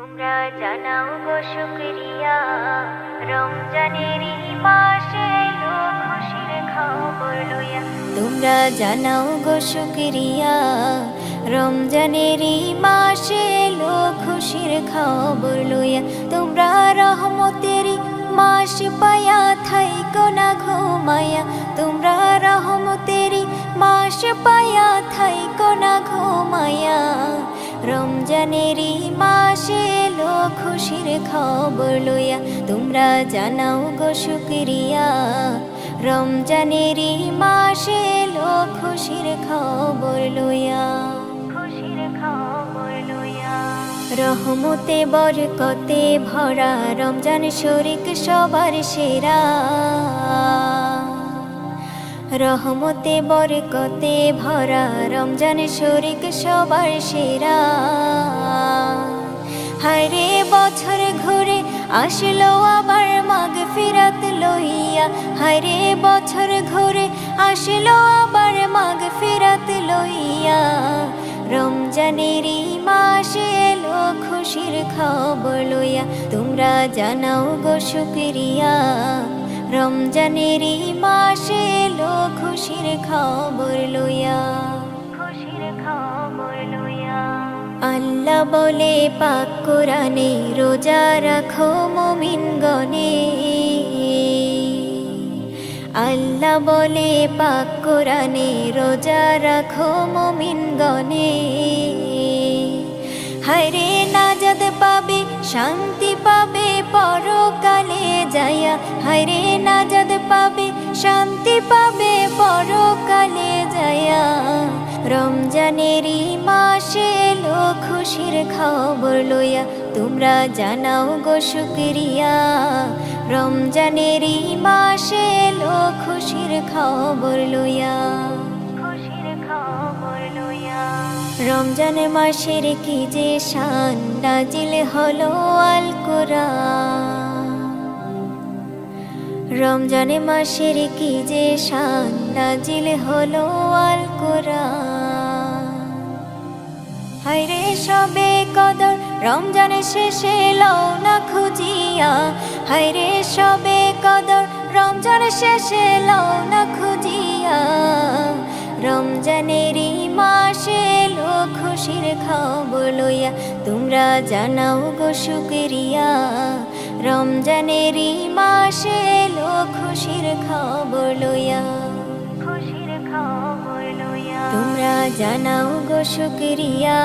তোমরা জানাও গো শুকরিয়া, রমজানের এই মাসে এলো খুশির খবর লইয়া। তোমরা জানাও গো শুকরিয়া, রমজানের এই মাসে এলো খুশির খবর লইয়া। তোমরা রহমতের মাস পায়া থাইকো না ঘুমায়া। তোমরা রহমতের মাস পায়া থাইকো না ঘুমায়া। রমজানের মাসে এলো খুশির খবর লইয়া। তোমরা জানাও গো শুকরিয়া, রমজানের মাসে এলো খুশির খবর লইয়া। খুশির খবর লইয়া। রহমতে বরকতে ভরা রমজান শরীক সবার সেরা। রহমতে বরকতে ভরা রমজান শরীক সবার সেরা। হায়রে বছর ঘুরে আসলো আবার মাগফিরাত লইয়া। হায়রে বছর ঘুরে আসলো আবার মাগফিরাত লইয়া। রমজানের মাসে এলো খুশির খবর লইয়া। তোমরা জানাও গো শুকরিয়া, রমজানের মাসে এলো খুশির খবর লইয়া। খুশির খবর লইয়া। আল্লাহ বলে পাক কোরআনে, রোজা রাখো মুমিনগণে। আল্লাহ বলে পাক কোরআনে, রোজা রাখো মুমিনগণে। হায়রে নাজাত পাবে, শান্তি পাবে পরকালে যাইয়া। হায়রে নাজাত পাবে, শান্তি পাবে পরকালে যাইয়া। রমজানের মাসে এলো খুশির খবর লইয়া। তোমরা জানাও গো শুকরিয়া, রমজানের মাসে এলো খুশির খবর লইয়া। খুশির খবর লইয়া। রমজান মাসের কি যে শান, নাজিল হলো আল কোরআন। রমজান মাসের কি যে শান, নাজিল হলো আল কোরআন। হায়রে সবে কদর রমজান শেষে লও না খুঁজিয়া। হায়রে সবে কদর রমজান শেষে লও না খুঁজিয়া। রমজানের মাসে এলো খুশির খবর লইয়া। তোমরা জানাও গো শুকরিয়া, রমজানের মাসে এলো খুশির খবর লইয়া। খুশির খবর লইয়া। তোমরা জানাও গো শুকরিয়া,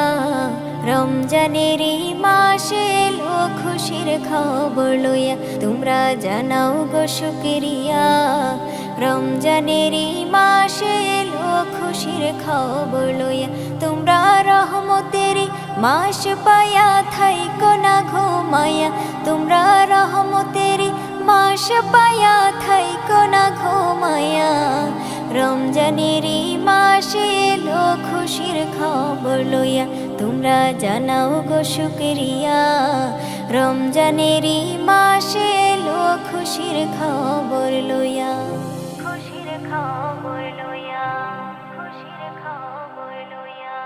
রমজানের মাসে এলো খুশির খবর লইয়া। তোমরা জানাও গো শুকরিয়া, রমজানের মাসে এলো খুশির খবর লইয়া। তোমরা রহমতের মাস পায়া থাইকো না ঘুমায়া। তোমরা রহমতের মাস পায়া থাইকো না ঘুমায়া। রমজানের মাসে এলো খুশির খবর লইয়া। তোমরা জানাও গো শুকরিয়া, রমজানের মাসে এলো খুশির খবর লইয়া। খুশির খবর লইয়া। খুশির খবর লইয়া।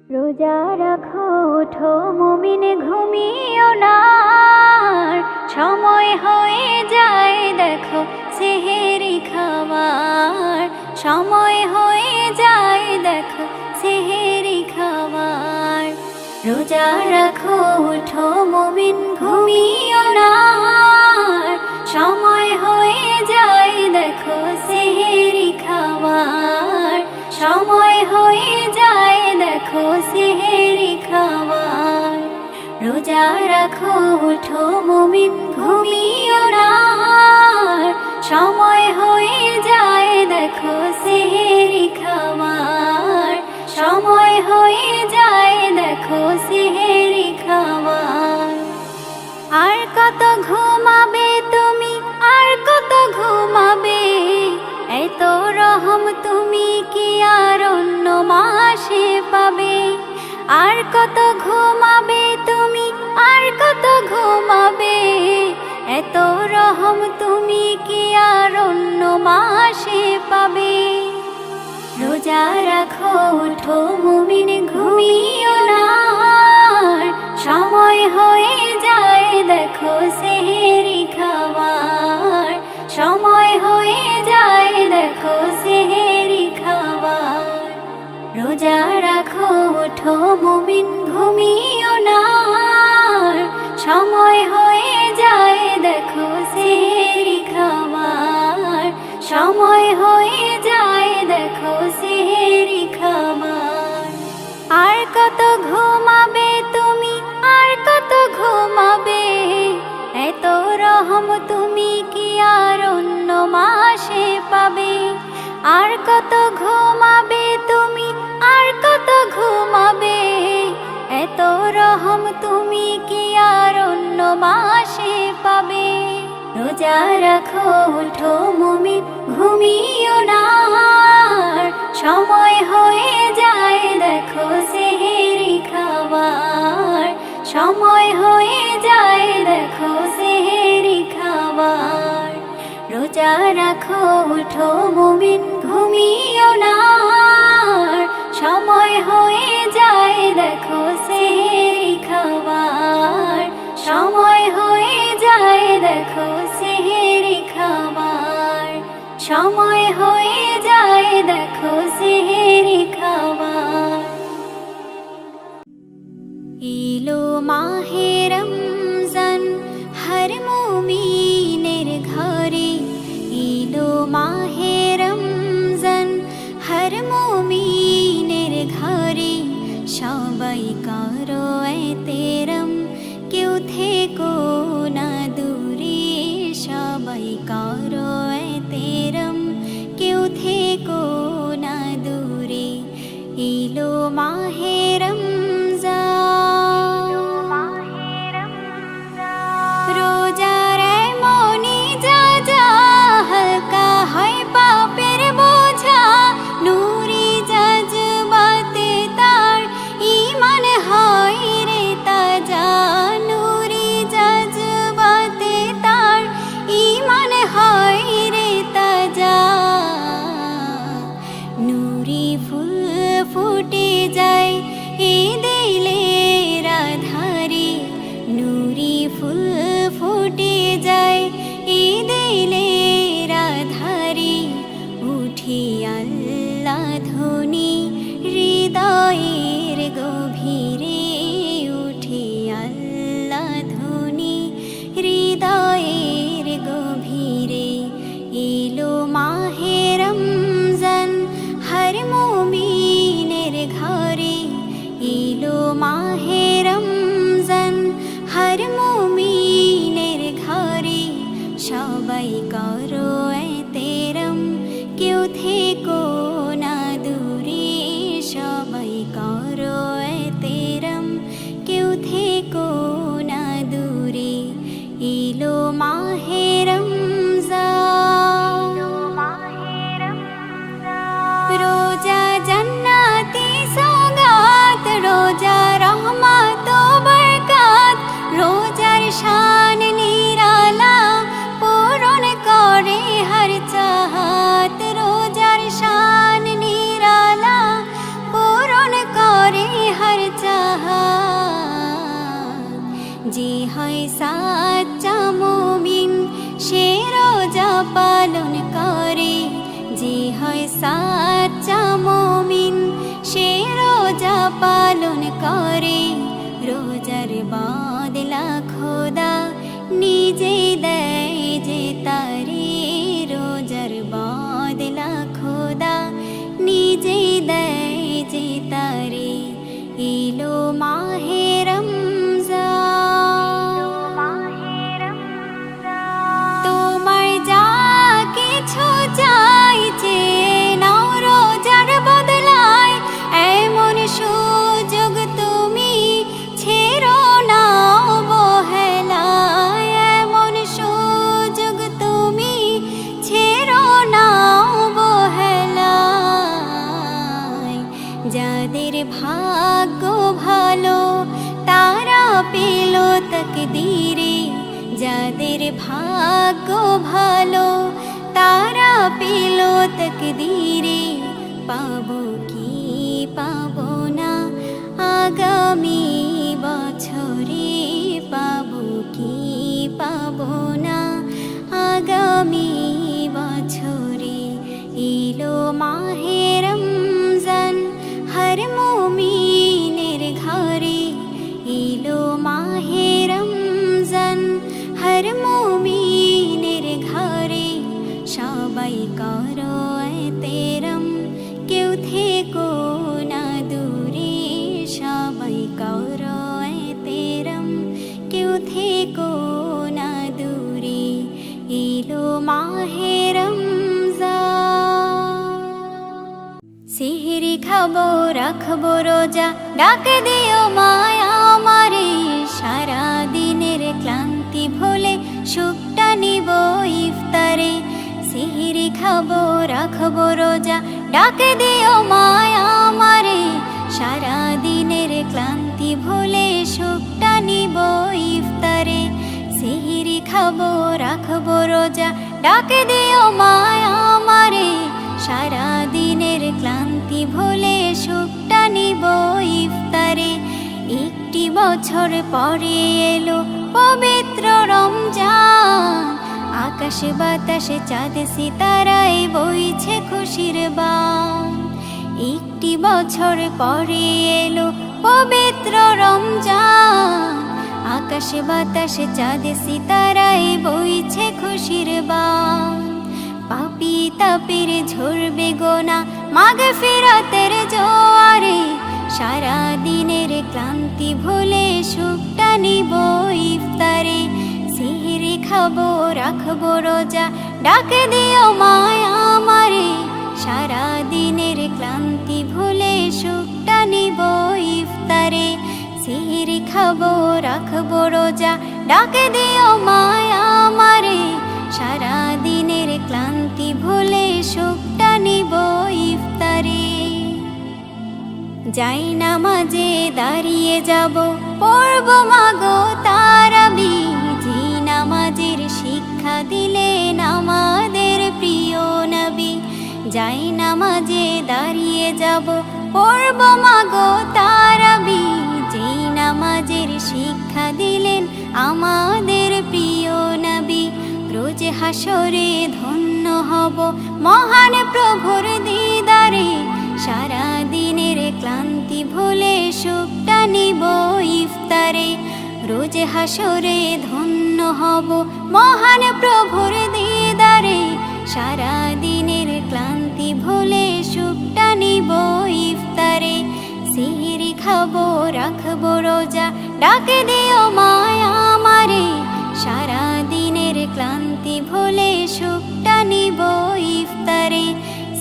রোজা রাখো ওঠো মুমিন, ঘুমিও না। সময় হয়ে যায় দেখো সেহেরি খাবার। সময় হয়ে যায় দেখো সেহেরি খাবার। রোজা রাখো ওঠো মুমিন, ঘুমিও না। সময় হয়ে যায় দেখো সেহেরি খাবার। সময় হয়ে যায় দেখো সেহেরি খাবার। রোজা রাখো ওঠো মুমিন, ঘুমিও না। সময় হয়ে যায় দেখো সেহেরি খাবার। সময় হয়ে যায় দেখো সেহেরি খাবার। আর কত ঘুমাবে তুমি, আর কত ঘুমাবে। এত রহম তুমি কি আর অন্য মাসে পাবে। আর কত ঘুমাবে তুমি, আর কত ঘুমাবে। এত রহম তুমি কি আর অন্য মাসে পাবে। রোজা রাখো ওঠো মুমিন, ঘুমিও না। ওঠো মুমিন ঘুমিও না, সময় হয়ে যায় দেখো সেহরি খাবার, সময় হয়ে যায় দেখো সেহরি খাবার। আর কত ঘুমাবে তুমি, আর কত ঘুমাবে, এত রহম তুমি কি আর অন্য মাসে পাবে। আর কত ঘুমাবে তুমি, আর কত ঘুমাবে, এত রহম তুমি কি আর অন্য মাসে পাবে। রোজা রাখো ওঠো মুমিন ঘুমিও না, সময় হয়ে যায় দেখো সেহরি খাবার, সময় হয়ে যায় দেখো সেহরি খাবার। রোজা রাখো ওঠো মুমিন ঘুমিও না, সময় হয়ে যায় দেখো সেহরি খাবার, সময় হয়ে যায় দেখো সেহরি খাবার, সময় হয়ে যায় দেখো সেহরি খাবার। ইলো মাহে রমজান হর মুমিনের ঘরে, ইলো মাহে রমজান হর মুমিনের ঘরে। সবাই করো এহতেরাম, কেউ থেকো না দূরে, সবাই করো এহতেরাম, কেউ থেকো না দূরে। ইলো মাহে রমজান, রোজার এমনই যা হালকা হয় পাপের বোঝা, নূরি জজবাতে তার ঈমান হয় রে তাজা, নূরি জজবাতে তার ঈমান হয় রে তাজা। নূরি ফুল ফুটে যায় এ দিলের আধারে, নূরি ফুল ফুটে যায় এ দিলের আধারে। উঠি আল্লাহ ধ্বনি হৃদয়ের গভীরে, উঠি আল্লাহ ধ্বনি হৃদয়ের গভীরে। এলো মাহে রমজান হর মুমিনের ঘরে, এলো মাহে রমজান হর মুমিনের ঘরে। সবাই করো এহতেরাম, কেউ থেকো না দূরে, সবাই করো এহতেরাম, কেউ থেকো না দূরে। এলো মাহে রমজান, রোজা জান্নাতি সওগাত, রোজা রহমত ও বরকত। রোজার শান নিরালা পূরণ করে হর চাহত, রোজার শান নিরালা পূরণ করে হর চাহত। যে হয় সাচ্চা মুমিন সে রোজা পালন করে, যে হয় সাচ্চা মুমিন সে রোজা পালন করে। রোজার বদলা খোদা নিজে দেয় যে তারে, রোজার বদলা খোদা নিজে দেয় যে তারে। এলো মাহে রমজান, তোমার যা কিছু চাইছে নাও রোজার বদলায়, এমন সুযোগ তুমি ছেড়ো না অবহেলায়, এমন সুযোগ তুমি ছেড়ো না অবহেলায়। যাদের ভাগ্য ভালো তারা পেল তাকদীরে, যাদের ভাগ্য ভালো তারা পেল তাকদীরে। পাবো কি পাবো না আগামী বছরে, পাবো কি পাবো না আগামী বছরে। এলো মাহে রমজান হর মুমিন করো এতেরম, কেউ থেকো না দূরে, এলো মাহে রমজান। সেহরি খাবো রাখবো রোজা, ডাক দিও মায়া আমারে, সারা দিনের ক্লান্তি ভুলে সুখটা নিব ইফতারে। সেহরি খাবো রাখবো রোজা, ডাক দিও মায়া আমারে, সারা দিনের ক্লান্তি ভুলে সুখটা নিব ইফতারে। সেহরি খাবো রাখবো রোজা, ডাক দিও মায়া আমারে, সারা দিনের ক্লান্তি ভুলে সুখটা নিব ইফতারে। একটি বছর পরে এলো পবিত্র রমজান, আকাশে বাতাসে চাঁদ সিতারায় বইছে খুশির বান। একটি বছর পরে এলো পবিত্র রমজান, আকাশে বাতাসে চাঁদ সিতারায় বইছে খুশির বান। পাপী তাপের ঝরবে গোনা মাগফিরাতের জোয়ারে, সারা দিনের ক্লান্তি ভুলে সুখটা নিব ইফতারে। সেহরি খাবো রাখবো রোজা, ডাক দিও মায়া আমারে, সারা দিনের ক্লান্তি ভুলে সুখটা নিব ইফতারে। সেহরি খাবো রাখবো রোজা, ডাক দিও মায়া আমারে, সারা দিনের ক্লান্তি ভুলে সুখটা নিব ইফতারে। যাই নামাজে দাঁড়িয়ে যাব, পড়ব মাগো তারাবি, যে নামাজের শিক্ষা দিলেন আমাদের প্রিয় নবী। যাই নামাজে দাঁড়িয়ে যাব, পড়ব মাগো তারাবি, যে নামাজের শিক্ষা দিলেন আমাদের প্রিয় নবী। রোজ হাসরে ধন্য হব মহান প্রভুর দিদারে, সারা দিনের ক্লান্তি ভুলে সুখটা নিব ইফতারে। রোজ হাসরে ধন্য হব মহান প্রভুর দিদারে, সারা দিনের ক্লান্তি ভুলে সুখটা নিব ইফতারে। সেহরি খাবো রাখবো রোজা, ডাক দিও মায়া আমারে, সারা দিনের ক্লান্তি ভুলে সুখটা নিব ইফতারে।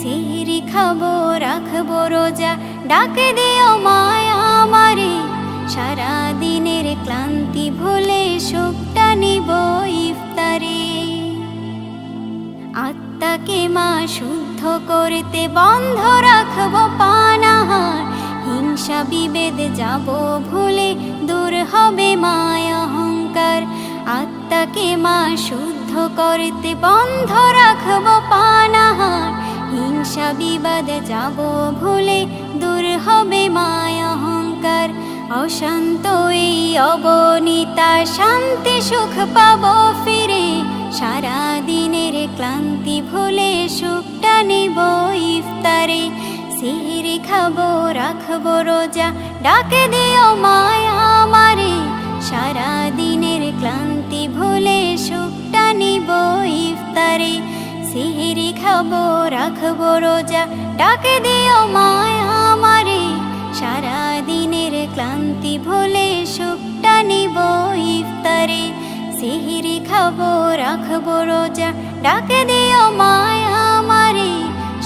সেহরি খাবো রাখবো রোজা, ডাক দিও মায়া আমারে, সারা দিনের ক্লান্তি ভুলে সুখটা নিব ইফতারে। আত্মাকে মা শুদ্ধ করতে বন্ধ রাখবো পানাহার, হিংসা বিভেদ যাব ভুলে দূর হবে মায়া অহংকার। আত্মাকে মা শুদ্ধ করতে বন্ধ রাখবো পানাহার, হিংসা বিবাদ যাব ভুলে দূর হবে মায়া অহংকার। অশান্ত এই অবনীতা শান্তি সুখ পাবো ফিরে, সারা দিনের ক্লান্তি ভুলে সুখটা নিব ইফতারে। সেহরি খাবো রাখবো রোজা, ডাক দিও মায়া আমারে, সারা দিনের ক্লান্তি ভুলে সুখটা নিব ইফতারে। সেহরি খাবো রাখবো রোজা, ডাক দিও মায়া আমারে, সারা দিনের ক্লান্তি ভুলে সুখটা নিব ইফতারে। সেহরি খাবো রাখবো রোজা, ডাক দিও মায়া আমারে,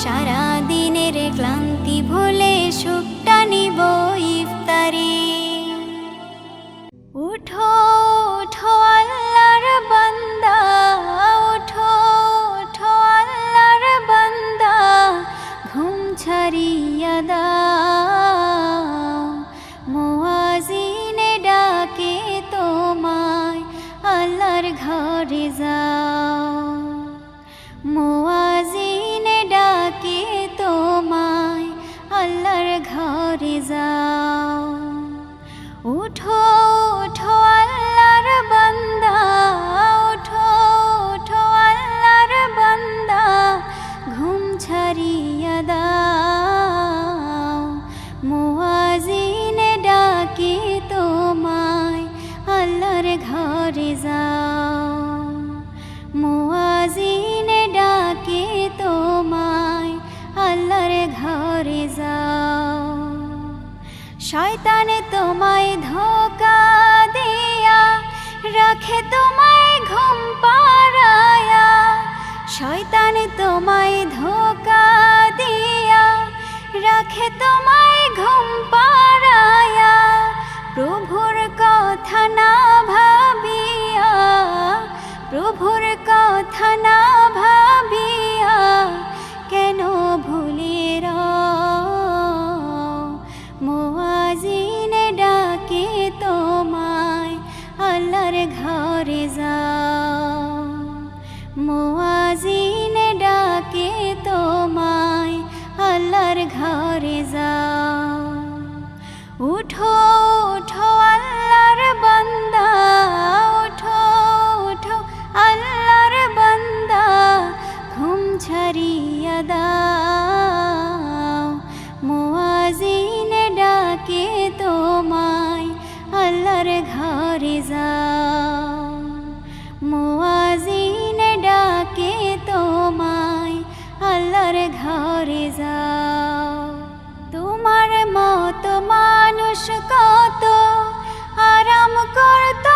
সারা দিনের ক্লান্তি ভুলে সুখটা নিব ইফতারে। উঠো উঠো আল্লাহর বান্দা, উঠো উঠো আল্লাহর বান্দা, ঘুম ছাড়িয়া দাও, মুয়াজ্জিনে ডাকে তোমায়, আল্লাহর ঘরে যাও। মুয়াজ্জিনে ডাকে তোমায়, আল্লাহর ঘরে যাও। উঠো উঠো আল্লাহর বান্দা, উঠো উঠো আল্লাহর বান্দা, ঘুম ছাড়িয়া দাও, মুয়াজ্জিনে ডাকে তোমায়, আল্লাহর ঘরে যাও। শয়তান তোমায় ধোঁকা দিয়া রাখে তোমায় ঘুম পাড়ায়া, শয়তান তোমায় ধোঁকা দিয়া রাখে তোমায় ঘুম পাড়ায়া। প্রভুর কথা না ভাবিয়া, প্রভুর কথা না ভাবিয়া কেন ভুলে মুয়াজ্জিন ডাকে তোমায় আল্লাহর ঘরে যাও, মুয়াজ্জিন ডাকে তোমায় আল্লাহর ঘরে যাও। উঠো উঠো আল্লাহর বান্দা, উঠো উঠো আল্লাহর বান্দা, ঘুম ছাড়িয়া দাও, মুয়াজ্জিন ডাকে তোমায় আল্লাহর ঘরে যাও, মুয়াজ্জিন ডাকে তোমায় আল্লাহর ঘরে যাও। তোমার মতো মানুষ কত আরাম করত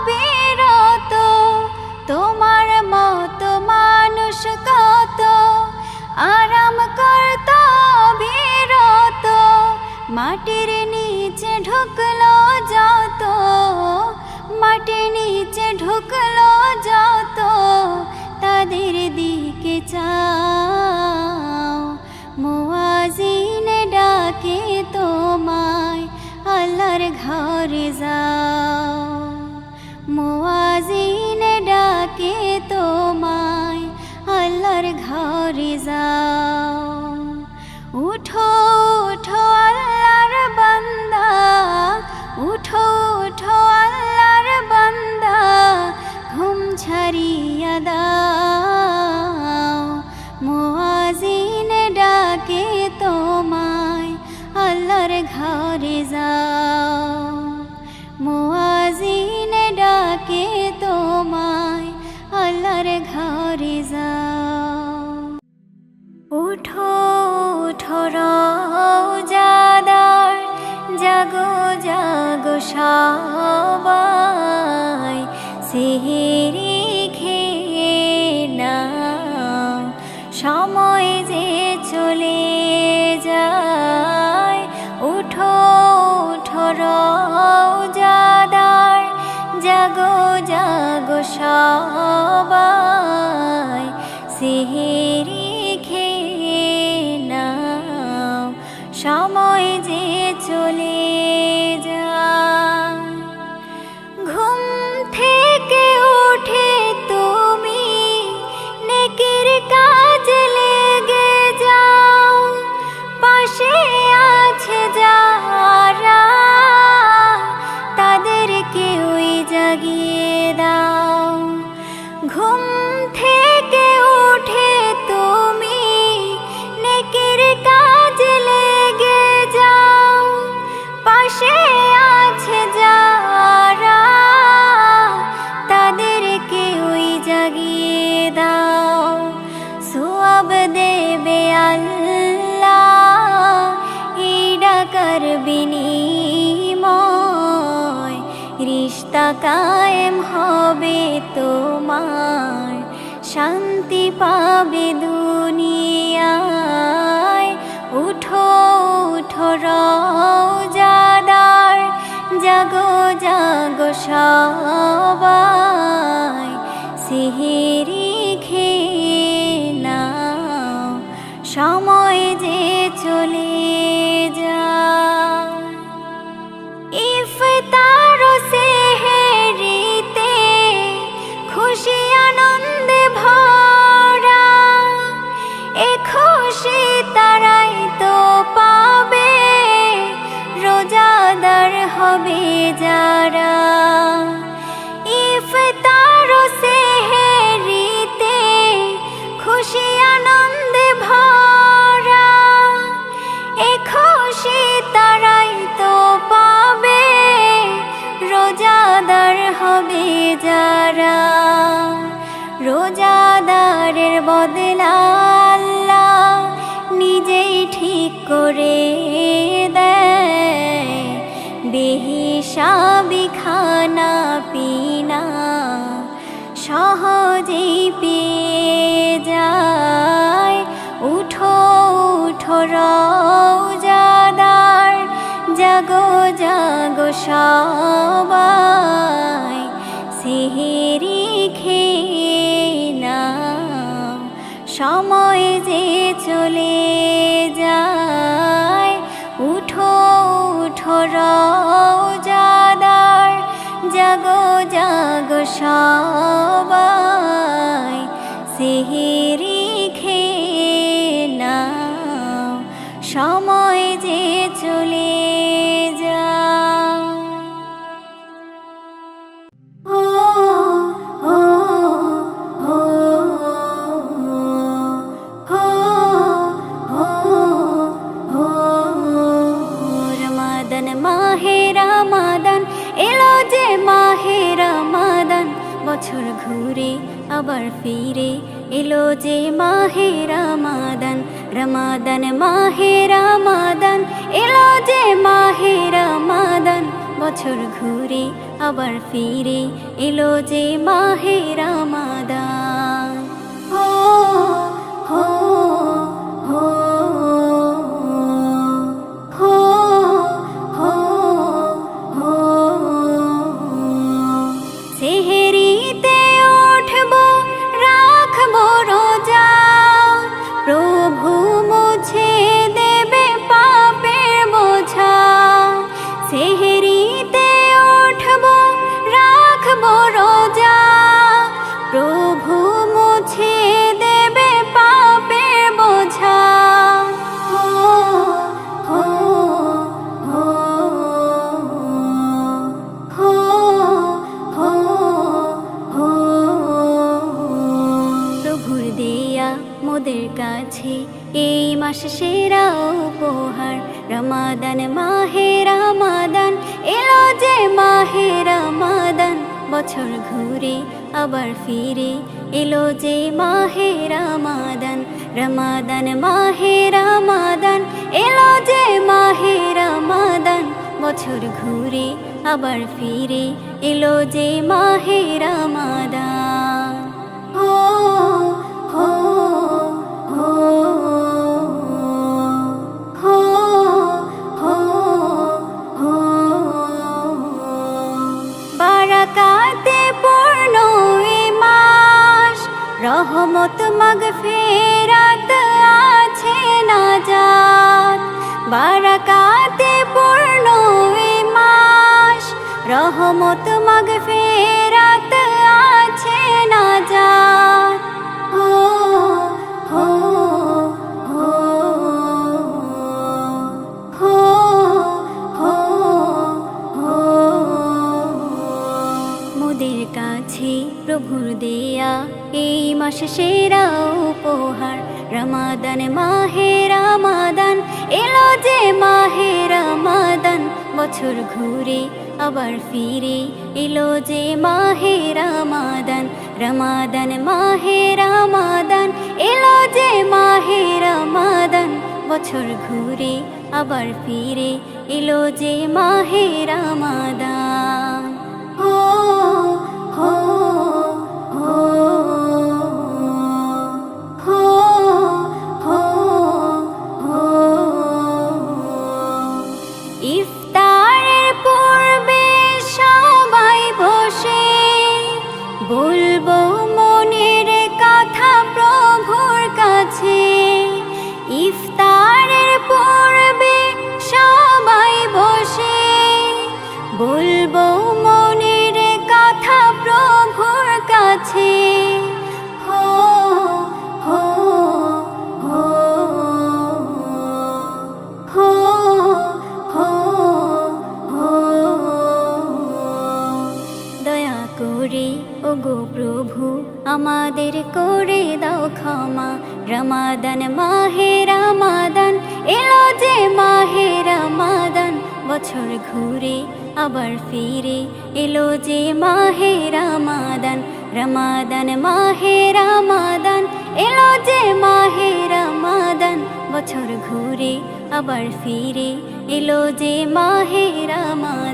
বিরত, তোমার মতো মানুষ কত আরাম করত বিরত, মাটির নিচে ঢুকলো যত, মাটির নিচে ঢুকলো যত, তাদের দিকে চাও, মুয়াজ্জিন ডাকে তোমায় আল্লাহর ঘরে যাও, মুয়াজ্জিন ডাকে তোমায় আল্লাহর ঘরে যাও। উঠো উঠো আল্লাহর বান্দা, উঠো উঠো আল্লাহর বান্দা, ঘুম ছাড়িয়া দাও, মুয়াজ্জিন ডাকে তোমায় আল্লাহর ঘরে যাও, মুয়াজ্জিন ডাকে তোমায় আল্লাহর ঘরে যাও। উঠো উঠো রওজাদার, জাগো জাগো সবাই, সেহরি খেয়ে নাও, সময় যে চলে যায়। উঠো উঠো রওজাদার, জাগো জাগো সবাই, সেহরি খেয়ে নাও, সময় যে চলে যায়। ঘুম থেকে উঠে তুমি নেকির কাজে লেগে যাও, পাশে আছে যারা তাদেরকে ওই জাগিয়ে দাও। ঘুম থেকে উঠে তুমি নেকির কাজে লেগে যাও, পাশে আছে যারা তাদেরকে ওই জাগিয়ে দাও। সওয়াব দেবে আল্লাহ এই ডাকার বিনিময়, রিশতা কায়েম হবে তোমার, শান্তি পাবে দুনিয়ায়। উঠো উঠো রওজাদার, জাগো জাগো সবাই, সেহরি খেয়ে নাও, সময় যে চলে যায়। ইফতার ও সেহরিতে খুশি আনন্দে ভরা, এ খুশি তারাই তো পাবে রোজাদার হবে যারা। ইফতার ও সেহরিতে খুশি আনন্দে ভরা, এ খুশি তারাই তো পাবে রোজাদার হবে যারা। রোজাদারের বদলা আল্লাহ নিজেই ঠিক করে দেয়, বেহিসাবি খানা পিনা সহজেই পেয়ে যায়। উঠো উঠো রওজাদার, জাগো জাগো সবাই, সেহেরি খেয়ে নাও, সময় যে চলে যায়। উঠো উঠো রওজাদার, জাগো জাগো সবাই, সেহেরি খেয়ে নাও, সময় যে চলে যায়। ও ও ও ও ও ও রমাদান মাহে রমাদান এলো যে মাহে রমাদান, বছর ঘুরে আবার ফিরে এলো যে মাহে রমাদান। রমাদান মাহে রমাদান এলো যে মাহে রমাদান, বছর ঘুরে আবার ফিরে এলো যে মাহে রমাদান। ও হো হো হো হো হো সেহেরিতে উঠবো রাখবো রোজা, প্রভু মুছে দেবে পাপের বোঝা। সেহেরিতে উঠবো রাখবো রোজা, প্রভু মুছে দেবে পাপের বোঝা। হো হো হো হো হো হো প্রভুর দেয়া মোদের কাছে এই মাস সেরা উপহার। রমাদান মাহে রমাদান এলো যে মাহে রমাদান, বছর ঘুরে আবার ফিরে এলো যে মাহে রমাদান। রমাদান মাহে রমাদান এলো যে মাহে রমাদান, বছর ঘুরে আবার ফিরে এলো যে মাহে রমাদান। ও হো হো হো হো হো বারাকাতে পূর্ণ এ মাস, রহমত মাগফিরাত আছে নাজাত। বারাকাতে পূর্ণ এ মাস, রহমত মাগফিরাত আছে নাজাত। হো হো হো হো হো হো মোদের কাছে প্রভুর দেয়া এই মাস সেরা উপহার। রমাদান মাহে রমাদান এলো যে মাহে রমাদান, বছর ঘুরে আবার ফিরে এলো যে মাহে রমাদান। রমাদান মাহে রমাদান এলো যে মাহে রমাদান, বছর ঘুরে আবার ফিরে এলো যে মাহে রমাদান। হো হো হো হো হো হো ইফতারের পূর্বে সবাই বসে বলবো মনের কথা প্রভুর কাছে। ইফতারের পূর্বে সবাই বসে বলবো মনের কথা প্রভুর কাছে। হো হো হো হো হো হো দয়া করে ওগো প্রভু আমাদের করে দাও ক্ষমা। রমাদান মাহে রমাদান এলো যে মাহে রমাদান, বছর ঘুরে আবার ফিরে এলো যে মাহে রমাদান। রমাদান মাহে রমাদান এলো যে মাহে রমাদান, বছর ঘুরে আবার ফিরে এলো যে মাহে রমাদান।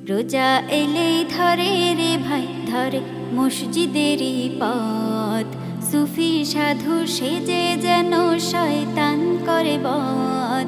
রোজা এলেই ধরে রে ভাই ধরে মসজিদেরই পথ, সুফি সাধু সেজে যেন শয়তান করে বধ।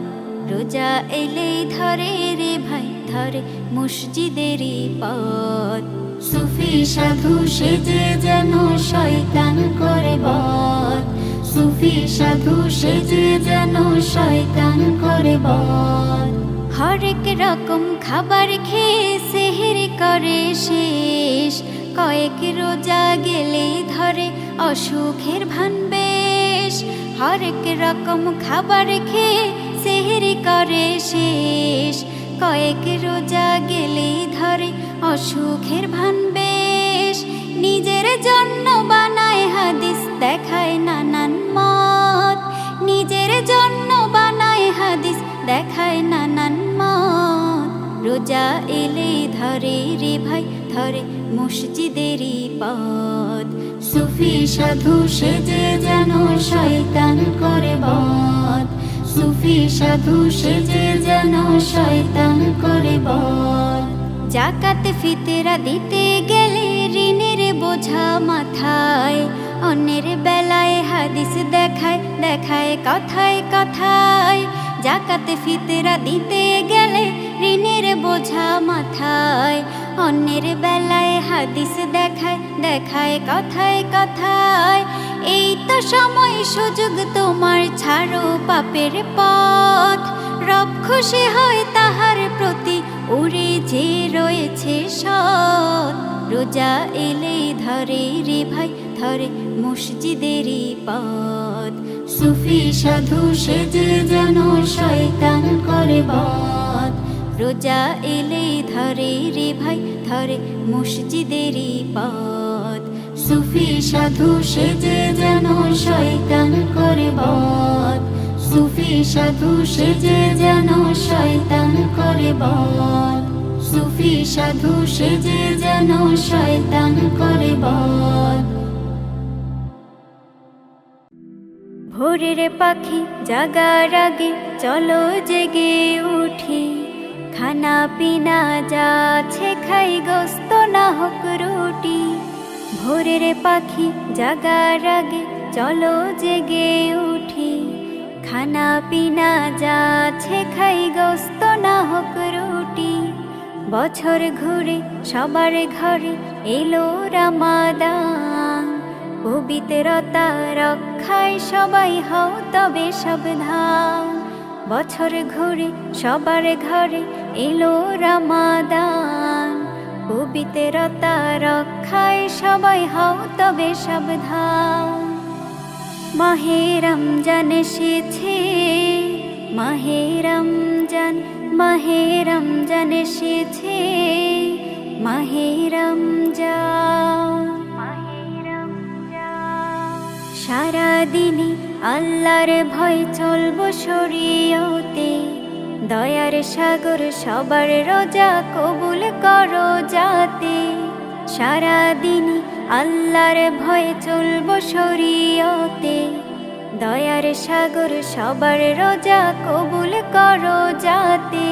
রোজা এলেই ধরে রে ভাই ধরে মসজিদেরই পথ, সুফি সাধু সেজে যেন শয়তান করে বধ। সুফি সাধু সেজে যেন শয়তান করে বধ। হরেক রকম খাবার খেয়ে সেহরি করে শেষ, কয়েক রোজা গেলেই ধরে অসুখের ভান বেশ। হরেক রকম খাবার খেয়ে সেহরি করে শেষ, কয়েক রোজা গেলেই ধরে অসুখের ভান বেশ। নিজের জন্য বানায় হাদিস দেখায় নানান মত, নিজের জন্য বানায় হাদিস দেখায় নানান মত। রোজা এলেই ধরে রে ভাই ধরে মসজিদেরই পথ, সুফি সাধু সেজে যেন শয়তান করে বধ। সুফি সাধু সেজে যেন শয়তান করে বধ। জাকাত ফিতরা দিতে গেলে ঋণের বোঝা মাথায়, অন্যের বেলায় হাদিস দেখায় দেখায় কথায় কথায়। জাকাত ফিতরা দিতে গেলে ঋণের বোঝা মাথায়, অন্যের বেলায় হাদিস দেখায় দেখায় কথায় কথায়। এই তো সময় সুযোগ তোমার, ছাড়ো পাপের পথ। রব খুশি হয় তাহার প্রতি, ওরে যে রয়েছে সৎ। রোজা এলেই ধরে রে ভাই ধরে মসজিদেরই পথ, সুফি সাধু সেজে যেন শয়তান করে বধ। রোজা এলেই ধরে রে ভাই ধরে মসজিদেরই পথ, সুফি সাধু সেজে যেন শয়তান করে বধ। সুফি সাধু সেজে যেন শয়তান করে বধ। সুফি সাধু সেজে যেন শয়তান করে বধ। ভোরের পাখি জাগার আগে চলো জেগে উঠি, খানা পিনা যাচ্ছে খাই গোস্ত না হোক রুটি। ভোরের পাখি জাগার আগে চলো জেগে উঠি, খানা পিনা যাচ্ছে খাই গোস্ত না হোক রুটি। বছর ঘুরে সবার ঘরে এলো রমাদান, পবিত্রতা রক্ষায় সবাই হও তবে সাবধান। বছর ঘুরে সবার ঘরে এলো রমাদান, পবিত্রতা রক্ষায় সবাই হও তবে সাবধান। মাহে রমজান এসেছে, মাহে রমজান, মাহে রমজান এসেছে, মাহে রমজান। সারাদিনই আল্লাহর ভয় চলবো শরীয়তে, দয়ার সাগর সবার রোজা কবুল করো যাতে। সারাদিনই আল্লাহর ভয় চলবো শরীয়তে, দয়ার সাগর সবার রোজা কবুল করো যাতে।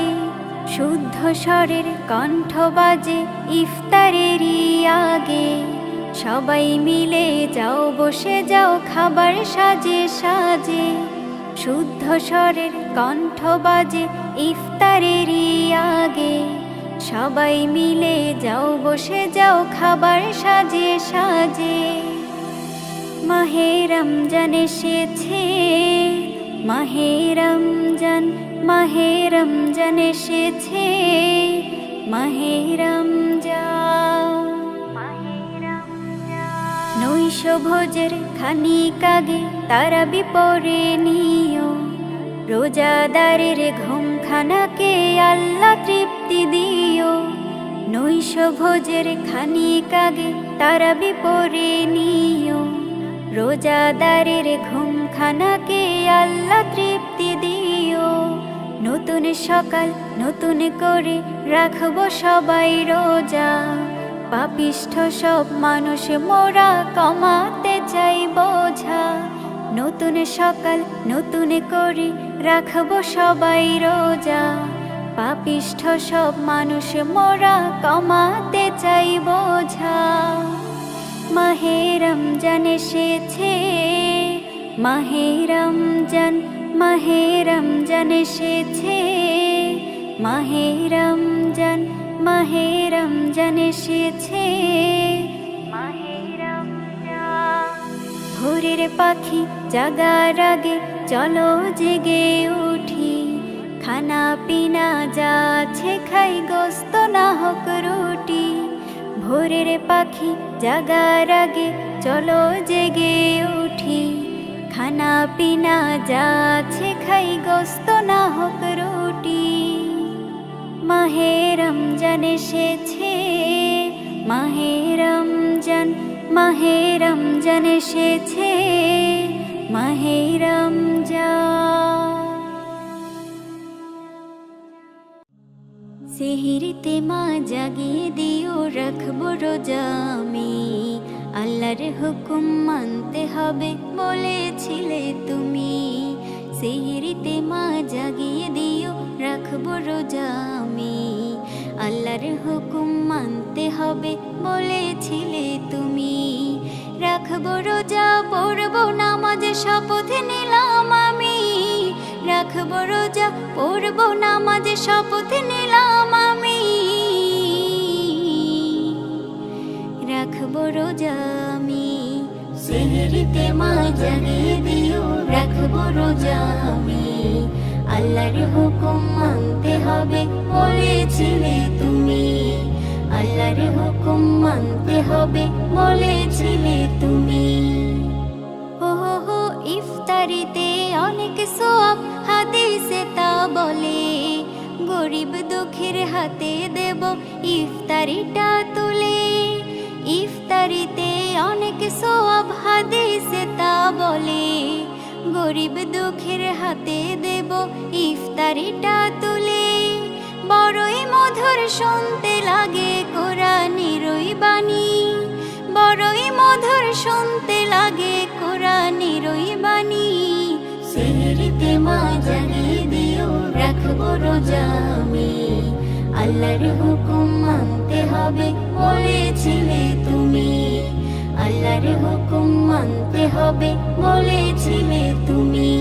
শুদ্ধ স্বরের কণ্ঠ বাজে ইফতারেরই আগে, সবাই মিলে যাও বসে যাও খাবার সাজে সাজে। শুদ্ধ স্বরের কণ্ঠ বাজে ইফতারেরই আগে, সবাই মিলে যাও বসে যাও খাবার সাজে সাজে। মাহে রমজান এসেছে, মাহে রমজান, মাহে রমজান এসেছে, মাহে রমজান। নৈশ ভোজের খানিক আগে তারাবি পড়ে নিও, রোজাদারের ঘুমখানাকে আল্লাহ তৃপ্তি দিও। নৈশ ভোজের খানিক আগে তারাবি পড়ে নিও, রোজাদারের ঘুমখানাকে আল্লাহ তৃপ্তি দিও। নতুন সকাল নতুন করে রাখবো সবাই রোজা, পাপিষ্ঠ সব মানুষ মোরা কমাতে চাই বোঝা। নতুন সকাল নতুন করে রাখবো সবাই রোজা, পাপিষ্ঠ সব মানুষ মোরা কমাতে চাই বোঝা। মাহে রমজান এসেছে, মাহে রমজান, মাহে রমজান এসেছে, মাহে রমজান, মাহে রমজান এসেছে, মাহে রমজান। ভোরের পাখি জাগার আগে চলো জেগে উঠি, খানা পিনা যাচ্ছে খাই গোস্ত না হোক রুটি। ভোরের পাখি জাগার আগে চলো জেগে উঠি, খানা পিনা যাচ্ছে খাই গোস্ত না হোক রুটি। মাহে রমজান এসেছে, মাহে রমজান, মাহে রমজান এসেছে, মাহে রমজান। সেহরিতে মা জাগিয়ে দিও রাখবো রোজা আমি, আল্লাহর হুকুম মানতে হবে বলেছিলে তুমি। সেহরিতে মা জাগিয়ে দিও রাখবো রোজা আমি, আল্লাহর হুকুম মানতে হবে বলেছিলে তুমি। রাখবো রোজা পড়বো নামাজ শপথ নিলাম আমি, রাখবো রোজা পড়বো নামাজ শপথ নিলাম আমি। রাখবো রোজা আমি, সেহরিতে মা জাগিয়ে দিও রাখবো রোজা আমি, আল্লাহর হুকুম মানতে হবে বলেছিলে তুমি। আল্লাহর হুকুম মানতে হবে বলেছিলে তুমি। ওহো ইফতারিতে অনেক সওয়াব হাদিসে তা বলে, গরিব দুঃখীর হাতে দেব ইফতারিটা তুলে। ইফতারিতে অনেক সওয়াব হাদিসে তা বলে, গরিব দুঃখীর হাতে দেব ইফতারিটা তুলে। বড়ই মধুর শুনতে লাগে কোরআনের ওই বাণী, বড়ই মধুর শুনতে লাগে কোরআনের ওই বাণী। সেহরিতে মা জাগিয়ে দিও রাখবো রোজা আমি, আল্লাহর হুকুম মানতে হবে বলেছিলে তুমি। আল্লাহর হুকুম মানতে হবে বলেছিলে তুমি।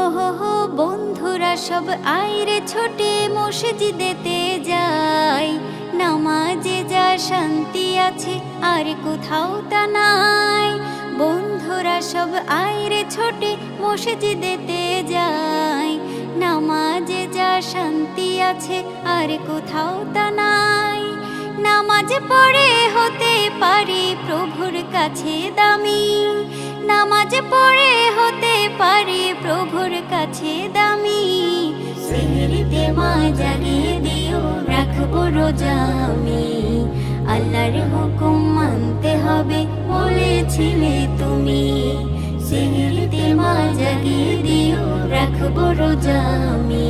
ওহো বন্ধুরা সব আইরে ছোটে মসজিদেতে যাই, নামাজে যা শান্তি আছে আর কোথাও তা নাই। বন্ধুরা সব আইরে ছোটে মসজিদেতে যাই, নামাজে যা শান্তি আছে আর কোথাও তা নাই। নামাজ পড়ে হতে পারি প্রভুর কাছে দামি, নামাজ পড়ে হতে পারি প্রভুর কাছে দামি। সেহরিতে মা জাগিয়ে দিও রাখবো রোজা আমি, আল্লাহর হুকুম মানতে হবে বলেছিলে তুমি। সেহরিতে মা জাগিয়ে দিও রাখবো রোজা আমি,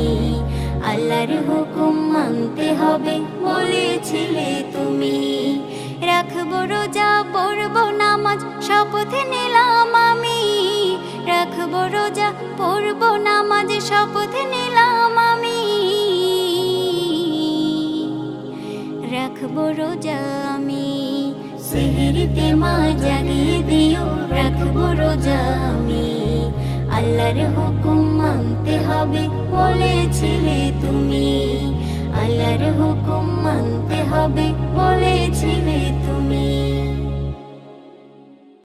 আল্লাহর হুকুম মানতে হবে বলেছিলে তুমি। রাখবো রোজা পড়বো নামাজ শপথ নিলাম আমি, রাখবো রোজা পড়বো নামাজ শপথ নিলাম আমি। রাখবো রোজা আমি, সেহরিতে মা জাগিয়ে দিও রাখবো রোজা আমি, আল্লাহর হুকুম মানতে হবে বলেছিলে তুমি। আল্লাহর হুকুম মানতে হবে বলেছিলে তুমি।